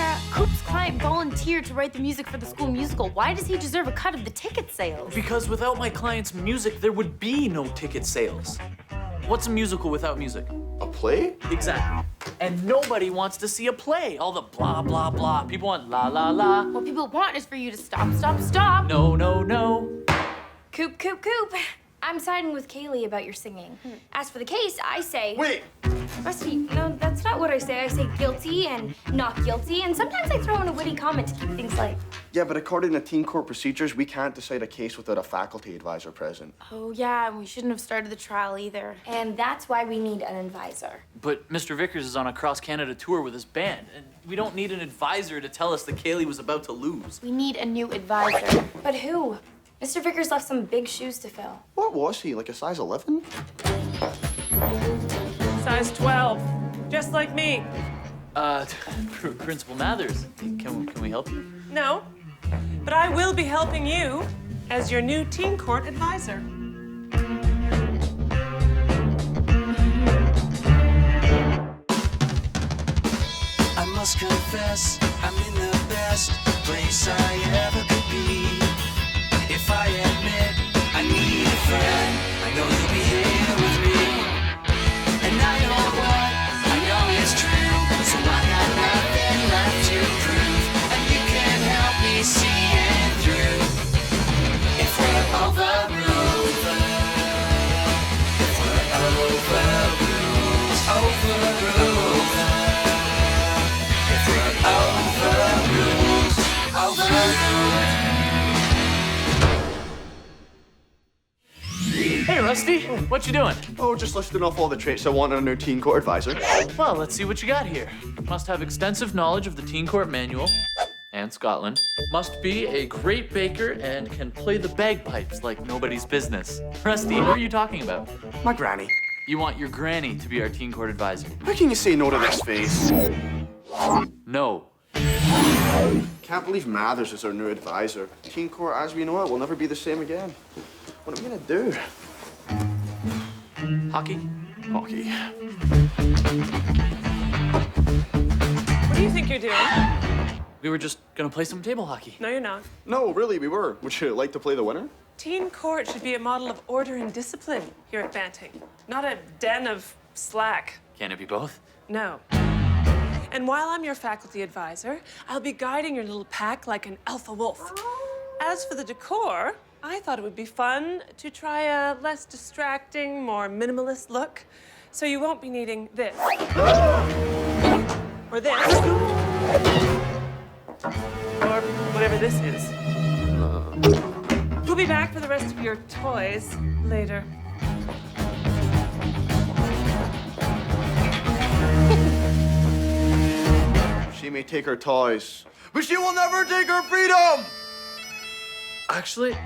Yeah, Coop's client volunteered to write the music for the school musical. Why does he deserve a cut of the ticket sales? Because without my client's music, there would be no ticket sales. What's a musical without music? A play? Exactly. And nobody wants to see a play. All the blah, blah, blah. People want la, la, la. What people want is for you to stop, stop, stop. No, no, no. Coop, Coop, Coop. I'm siding with Kaylee about your singing. As for the case, I say... Wait! Rusty, no, that's not what I say. I say guilty and not guilty, and sometimes I throw in a witty comment to keep things light. Yeah, but according to teen court procedures, we can't decide a case without a faculty advisor present. Oh, yeah, and we shouldn't have started the trial either. And that's why we need an advisor. But Mr. Vickers is on a cross-Canada tour with his band, and we don't need an advisor to tell us that Kaylee was about to lose. We need a new advisor. But who? Mr. Vickers left some big shoes to fill. What was he, like a size 11? Size 12, just like me. Principal Mathers, can we help you? No, but I will be helping you as your new teen court advisor. I must confess, I'm in the best place I ever could be. If I admit I need a friend, I know you'll be here with me. And I know what I know is true, so I got nothing left to prove. And you can help me see it through. If we're overruled, if we're overruled, overruled. If we're overruled, overruled. Hey, Rusty, what you doing? Oh, just listing off all the traits I want in a new teen court advisor. Well, let's see what you got here. Must have extensive knowledge of the teen court manual and Scotland. Must be a great baker and can play the bagpipes like nobody's business. Rusty, who are you talking about? My granny. You want your granny to be our teen court advisor? How can you say no to this face? No. Can't believe Mathers is our new advisor. Teen court, as we know it, will never be the same again. What am I gonna do? Hockey? Hockey. What do you think you're doing? We were just gonna play some table hockey. No, you're not. No, really, we were. Would you like to play the winner? Teen court should be a model of order and discipline here at Banting, not a den of slack. Can it be both? No. And while I'm your faculty advisor, I'll be guiding your little pack like an alpha wolf. As for the decor, I thought it would be fun to try a less distracting, more minimalist look. So you won't be needing this. Or this. Or whatever this is. We'll be back for the rest of your toys later. She may take her toys, but she will never take her freedom! Actually,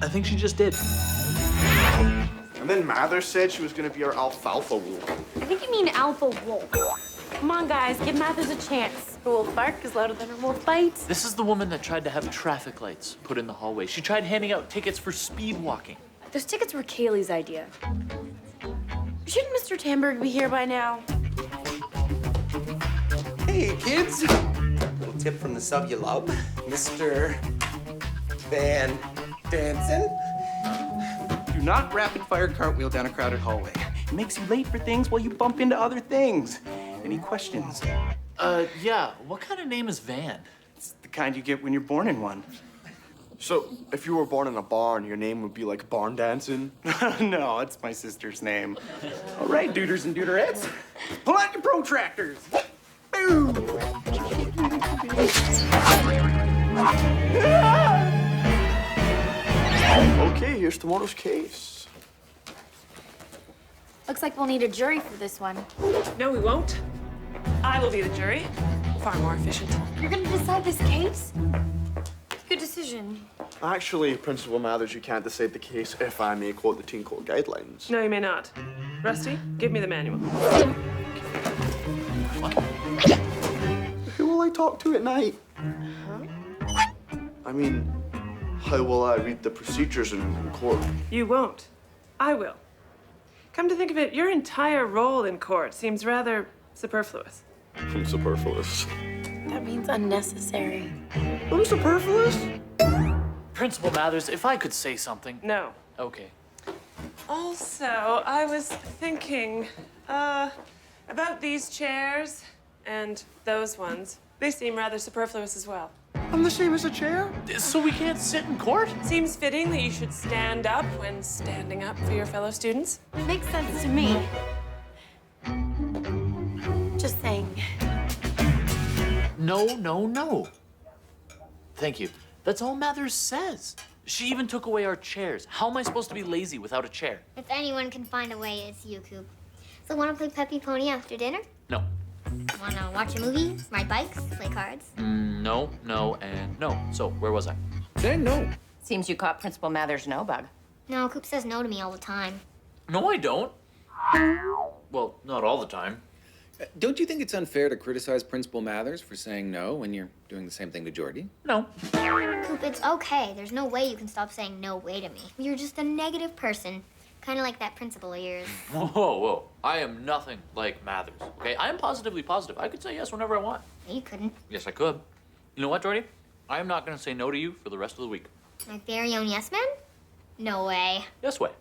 I think she just did. And then Mathers said she was gonna be our alfalfa wolf. I think you mean alpha wolf. Come on, guys, give Mathers a chance. Her wolf bark is louder than her wolf bites. This is the woman that tried to have traffic lights put in the hallway. She tried handing out tickets for speed walking. Those tickets were Kaylee's idea. Shouldn't Mr. Tamberg be here by now? Hey, kids. Little tip from the sub you love. Mr. Van Dansen. Do not rapid-fire cartwheel down a crowded hallway. It makes you late for things while you bump into other things. Any questions? Yeah, what kind of name is Van? It's the kind you get when you're born in one. So, if you were born in a barn, your name would be like Barn Dansen? No, it's my sister's name. All right, duders and duderettes. Pull out your protractors. Boom! Okay, here's tomorrow's case. Looks like we'll need a jury for this one. No, we won't. I will be the jury. Far more efficient. You're gonna decide this case? Good decision. Actually, Principal Mathers, you can't decide the case if I may quote the teen court guidelines. No, you may not. Rusty, give me the manual. Who will I talk to at night? I mean, how will I read the procedures in court? You won't. I will. Come to think of it, your entire role in court seems rather superfluous. I'm superfluous. That means unnecessary. I'm superfluous? Principal Mathers, if I could say something. No. Okay. Also, I was thinking about these chairs and those ones. They seem rather superfluous as well. I'm the same as a chair? So we can't sit in court? Seems fitting that you should stand up when standing up for your fellow students. Makes sense to me. Just saying. No, no, no. Thank you. That's all Mathers says. She even took away our chairs. How am I supposed to be lazy without a chair? If anyone can find a way, it's you, Coop. So wanna play Peppy Pony after dinner? No. Wanna watch a movie, ride bikes, play cards? No, no, and no. So, where was I? Saying no. Seems you caught Principal Mathers' no bug. No, Coop says no to me all the time. No, I don't. Well, not all the time. Don't you think it's unfair to criticize Principal Mathers for saying no when you're doing the same thing to Jordy? No. Coop, it's okay. There's no way you can stop saying no way to me. You're just a negative person. Kind of like that principal of yours. Whoa, whoa. I am nothing like Mathers, okay? I am positively positive. I could say yes whenever I want. No, you couldn't. Yes, I could. You know what, Jordy? I am not going to say no to you for the rest of the week. My very own yes man? No way. Yes way.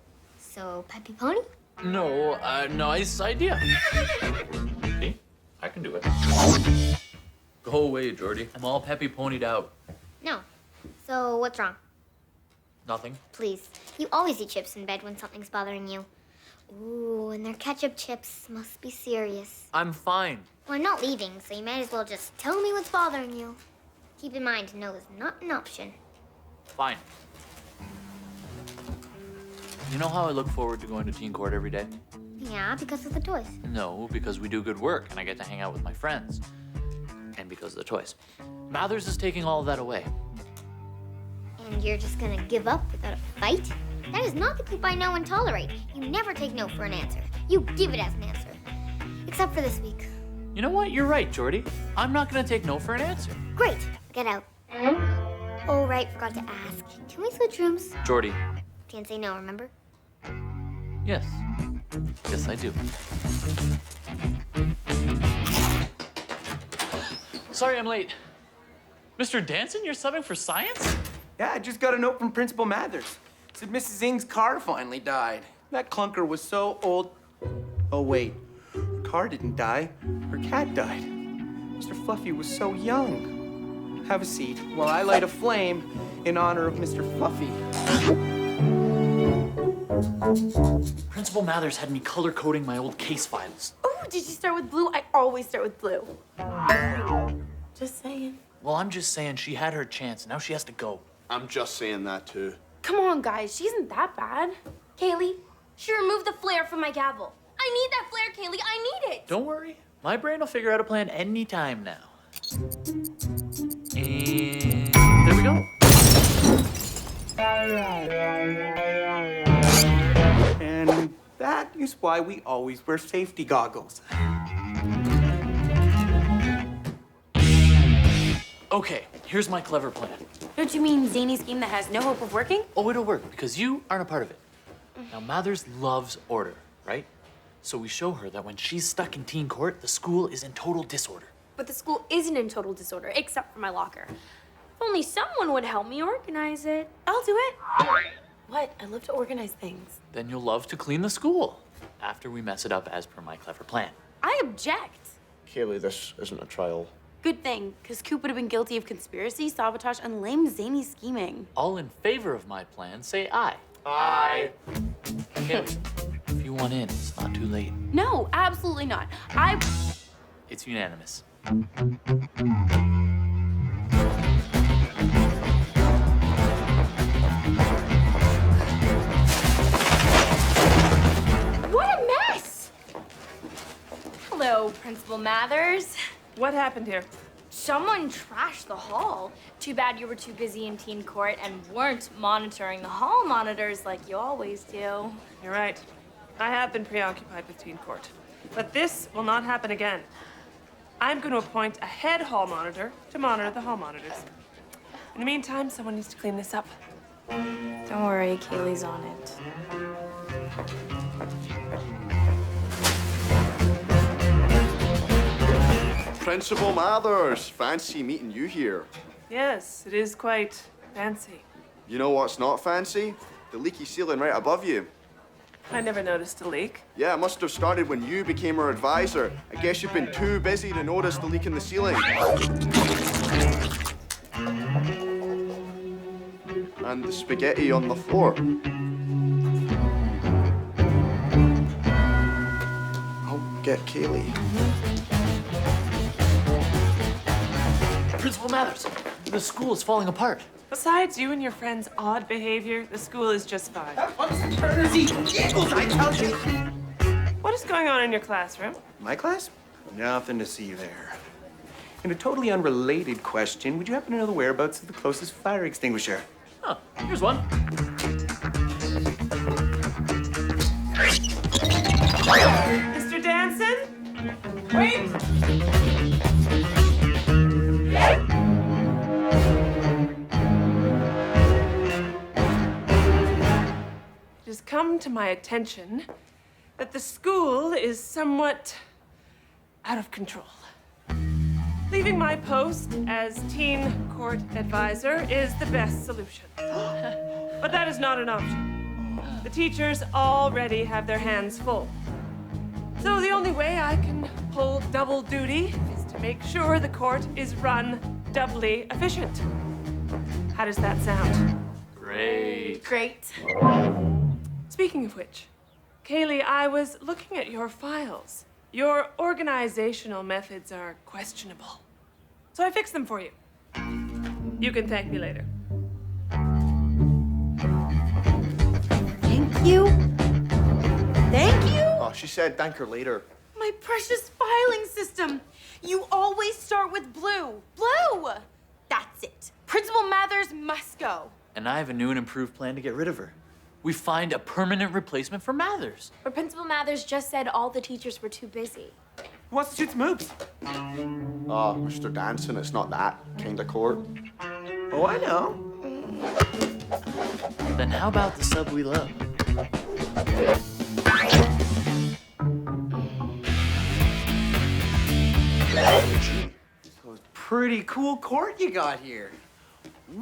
So, Peppy Pony? No, nice idea. See? I can do it. Go away, Jordy. I'm all peppy ponied out. No. So, what's wrong? Nothing. Please. You always eat chips in bed when something's bothering you. Ooh, and they're ketchup chips. Must be serious. I'm fine. Well, I'm not leaving, so you might as well just tell me what's bothering you. Keep in mind, no is not an option. Fine. You know how I look forward to going to teen court every day? Yeah, because of the toys. No, because we do good work and I get to hang out with my friends. And because of the toys. Mathers is taking all of that away. And you're just gonna give up without a fight? That is not the Coop I know and tolerate. You never take no for an answer. You give it as an answer. Except for this week. You know what? You're right, Jordy. I'm not gonna take no for an answer. Great. Get out. Oh, right. Forgot to ask. Can we switch rooms? Jordy. Can't say no, remember? Yes. Yes, I do. Sorry I'm late. Mr. Dansen, you're subbing for science? Yeah, I just got a note from Principal Mathers. Said Mrs. Ng's car finally died. That clunker was so old. Oh, wait. Her car didn't die. Her cat died. Mr. Fluffy was so young. Have a seat while I light a flame in honor of Mr. Fluffy. Principal Mathers had me color coding my old case files. Oh, did you start with blue? I always start with blue. Just saying. Well, I'm just saying she had her chance. Now she has to go. I'm just saying that too. Come on, guys. She isn't that bad. Kaylee, she removed the flare from my gavel. I need that flare, Kaylee. I need it. Don't worry. My brain will figure out a plan any time now. And there we go. And that is why we always wear safety goggles. Okay, here's my clever plan. Don't you mean zany scheme that has no hope of working? Oh, it'll work because you aren't a part of it. Now, Mathers loves order, right? So we show her that when she's stuck in teen court, the school is in total disorder. But the school isn't in total disorder, except for my locker. If only someone would help me organize it. I'll do it. What? I love to organize things. Then you'll love to clean the school after we mess it up as per my clever plan. I object. Kaylee, this isn't a trial. Good thing, because Coop would have been guilty of conspiracy, sabotage, and lame, zany scheming. All in favor of my plan, say aye. Aye. Kaylee, if you want in, it's not too late. No, absolutely not. It's unanimous. What a mess! Hello, Principal Mathers. What happened here? Someone trashed the hall. Too bad you were too busy in teen court and weren't monitoring the hall monitors like you always do. You're right. I have been preoccupied with teen court. But this will not happen again. I'm going to appoint a head hall monitor to monitor the hall monitors. In the meantime, someone needs to clean this up. Don't worry, Kaylee's on it. Principal Mathers, fancy meeting you here. Yes, it is quite fancy. You know what's not fancy? The leaky ceiling right above you. I never noticed a leak. Yeah, it must have started when you became our advisor. I guess you've been too busy to notice the leak in the ceiling. And the spaghetti on the floor. I'll get Kaylee. Principal Mathers, the school is falling apart. Besides you and your friend's odd behavior, the school is just fine. I tell you. What is going on in your classroom? My class? Nothing to see there. In a totally unrelated question, would you happen to know the whereabouts of the closest fire extinguisher? Oh, here's one. Mr. Dansen? Wait! It has come to my attention that the school is somewhat out of control. Leaving my post as teen court advisor is the best solution. But that is not an option. The teachers already have their hands full. So the only way I can pull double duty is to make sure the court is run doubly efficient. How does that sound? Great. Great. Speaking of which, Kaylee, I was looking at your files. Your organizational methods are questionable. So I fixed them for you. You can thank me later. Thank you. Thank you. Oh, she said thank her later. My precious filing system. You always start with blue. Blue! That's it. Principal Mathers must go. And I have a new and improved plan to get rid of her. We find a permanent replacement for Mathers. But Principal Mathers just said all the teachers were too busy. Who wants to shoot some hoops? Oh, Mr. Dansen, it's not that kind of court. Oh, I know. Then how about the sub we love? So it's pretty cool court you got here.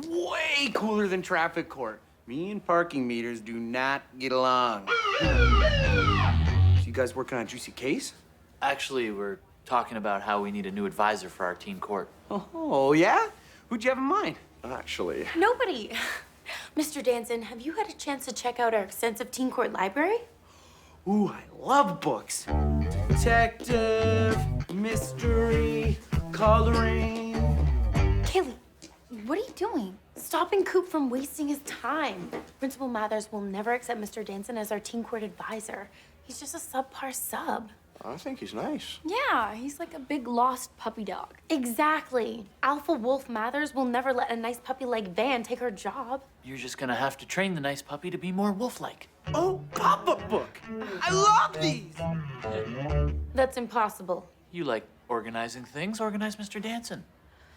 Way cooler than traffic court. Me and parking meters do not get along. So you guys working on a juicy case? Actually, we're talking about how we need a new advisor for our teen court. Oh, yeah? Who'd you have in mind? Actually. Nobody. Mr. Dansen, have you had a chance to check out our extensive teen court library? Ooh, I love books. Detective, mystery, coloring. Kaylee, what are you doing? Stopping Coop from wasting his time. Principal Mathers will never accept Mr. Dansen as our teen court advisor. He's just a subpar sub. I think he's nice. Yeah, he's like a big lost puppy dog. Exactly. Alpha Wolf Mathers will never let a nice puppy like Van take her job. You're just gonna have to train the nice puppy to be more wolf-like. Oh, pop-up book. I love these. That's impossible. You like organizing things? Organize Mr. Dansen.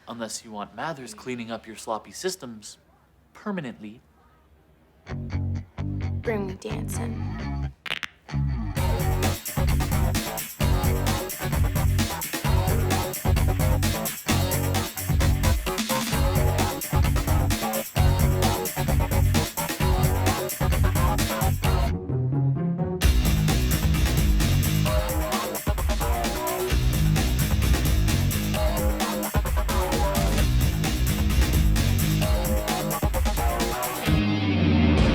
Unless you want Mathers cleaning up your sloppy systems permanently. Bring me Dansen.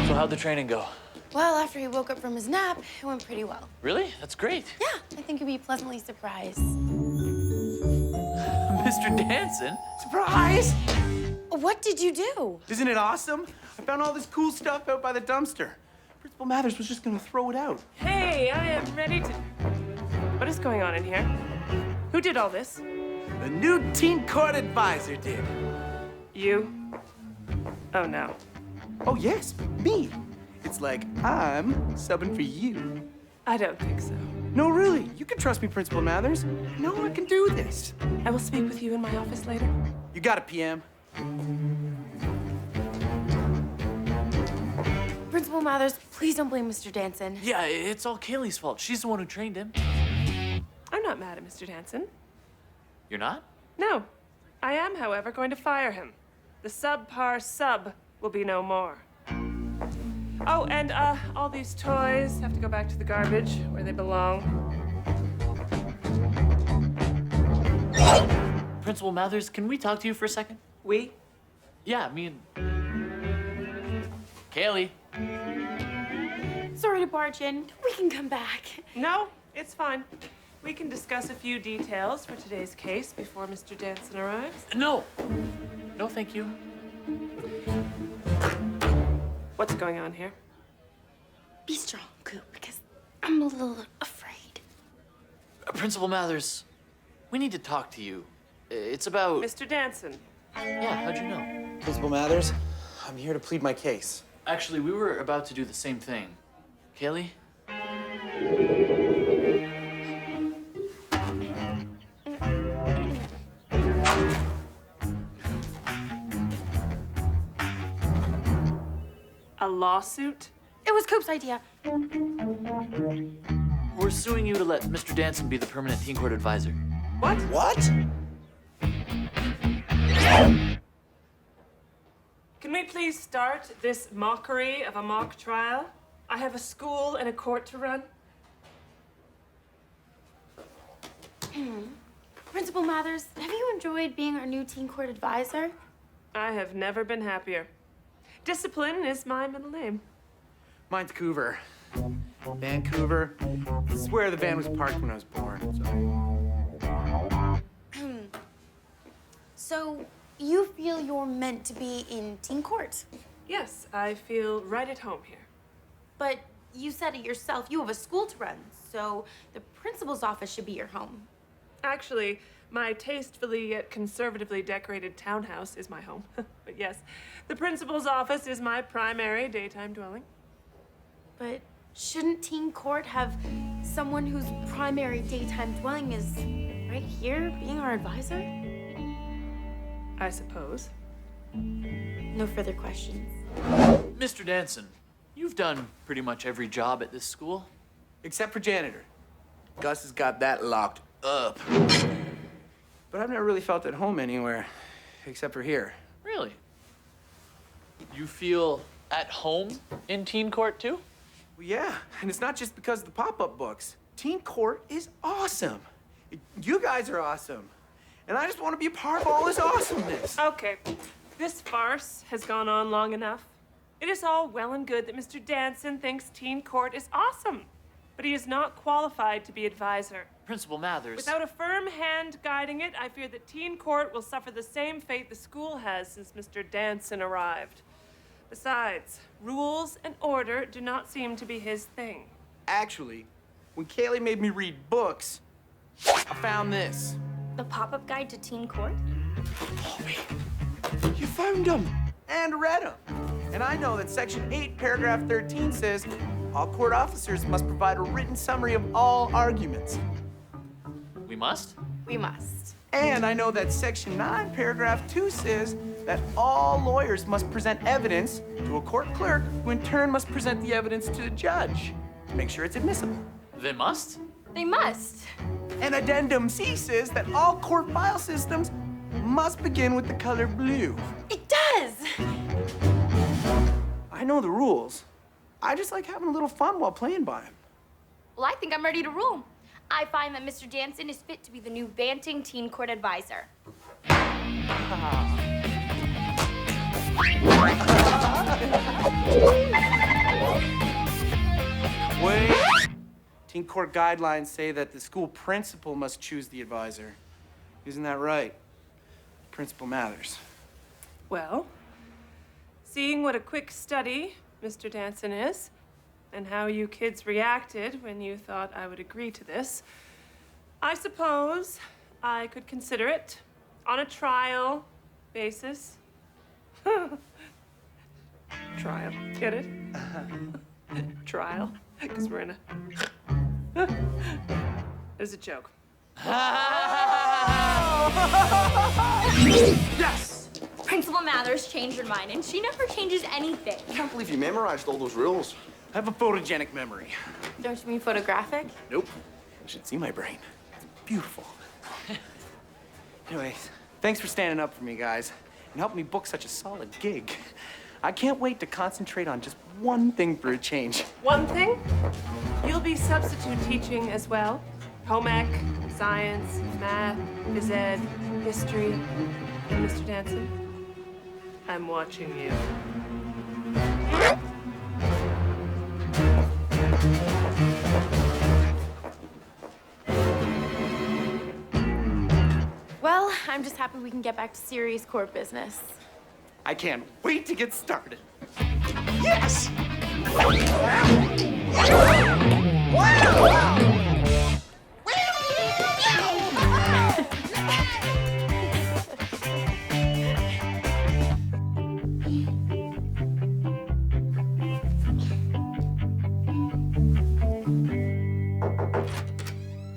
So how'd the training go? Well, after he woke up from his nap, it went pretty well. Really? That's great. Yeah, I think he'll be pleasantly surprised. Mr. Dansen? Surprise! What did you do? Isn't it awesome? I found all this cool stuff out by the dumpster. Principal Mathers was just gonna throw it out. Hey, I am ready to... What is going on in here? Who did all this? The new teen court advisor did. You? Oh, no. Oh, yes, me. It's like I'm subbing for you. I don't think so. No, really. You can trust me, Principal Mathers. I know I can do this. I will speak with you in my office later. You got it, PM. Principal Mathers, please don't blame Mr. Dansen. Yeah, it's all Kaylee's fault. She's the one who trained him. I'm not mad at Mr. Dansen. You're not? No. I am, however, going to fire him. The subpar sub will be no more. Oh, and all these toys have to go back to the garbage where they belong. Principal Mathers, can we talk to you for a second? We? Yeah, me and... Kaylee. Sorry to barge in. We can come back. No, it's fine. We can discuss a few details for today's case before Mr. Dansen arrives. No. No, thank you. What's going on here? Be strong, Coop, because I'm a little afraid. Principal Mathers, we need to talk to you. It's about... Mr. Dansen. Yeah, how'd you know? Principal Mathers, I'm here to plead my case. Actually, we were about to do the same thing. Kaylee? A lawsuit? It was Coop's idea. We're suing you to let Mr. Dansen be the permanent teen court advisor. What? What? Can we please start this mockery of a mock trial? I have a school and a court to run. Principal Mathers, have you enjoyed being our new teen court advisor? I have never been happier. Discipline is my middle name. Mine's Coover. Vancouver. This is where the van was parked when I was born. So, you feel you're meant to be in teen court? Yes, I feel right at home here. But you said it yourself, you have a school to run, so the principal's office should be your home. Actually, my tastefully yet conservatively decorated townhouse is my home. But yes, the principal's office is my primary daytime dwelling. But shouldn't teen court have someone whose primary daytime dwelling is right here, being our advisor? I suppose. No further questions. Mr. Dansen, you've done pretty much every job at this school. Except for janitor. Gus has got that locked up. But I've never really felt at home anywhere, except for here. Really? You feel at home in teen court too? Well, yeah, and it's not just because of the pop-up books. Teen court is awesome. You guys are awesome. And I just want to be a part of all this awesomeness. Okay, this farce has gone on long enough. It is all well and good that Mr. Dansen thinks teen court is awesome, but he is not qualified to be advisor. Principal Mathers. Without a firm hand guiding it, I fear that teen court will suffer the same fate the school has since Mr. Dansen arrived. Besides, rules and order do not seem to be his thing. Actually, when Kaylee made me read books, I found this. The pop-up guide to teen court? You found them and read them. And I know that Section 8, Paragraph 13 says all court officers must provide a written summary of all arguments. We must? We must. And I know that Section 9, Paragraph 2 says that all lawyers must present evidence to a court clerk, who in turn must present the evidence to the judge to make sure it's admissible. They must? They must. And Addendum C says that all court file systems must begin with the color blue. It does! I know the rules. I just like having a little fun while playing by them. Well, I think I'm ready to rule. I find that Mr. Dansen is fit to be the new Banting teen court advisor. Wait. Teen court guidelines say that the school principal must choose the advisor. Isn't that right? Principal Mathers. Well, seeing what a quick study Mr. Dansen is, and how you kids reacted when you thought I would agree to this, I suppose I could consider it on a trial basis. Trial, get it? Trial, because we're in a... It was a joke. Yes! Principal Mathers changed her mind, and she never changes anything. I can't believe you memorized all those rules. I have a photogenic memory. Don't you mean photographic? Nope. You should see my brain. It's beautiful. Anyways, thanks for standing up for me, guys, and helping me book such a solid gig. I can't wait to concentrate on just one thing for a change. One thing, you'll be substitute teaching as well. Home ec, science, math, phys ed, history. And Mr. Dansen, I'm watching you. Well, I'm just happy we can get back to serious court business. I can't wait to get started. Yes!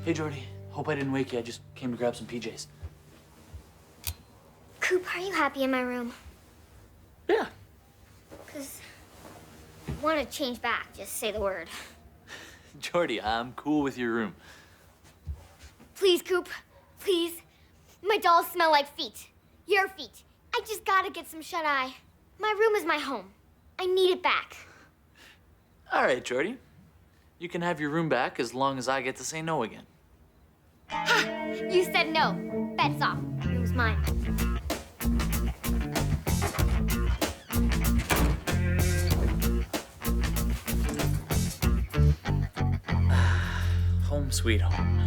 Hey, Jordy. Hope I didn't wake you. I just came to grab some PJs. Coop, are you happy in my room? Yeah. Because I want to change back. Just say the word. Jordy, I'm cool with your room. Please, Coop. Please. My dolls smell like feet. Your feet. I just gotta get some shut-eye. My room is my home. I need it back. All right, Jordy. You can have your room back as long as I get to say no again. Ha! You said no. Bet's off. Room's mine. Home sweet home.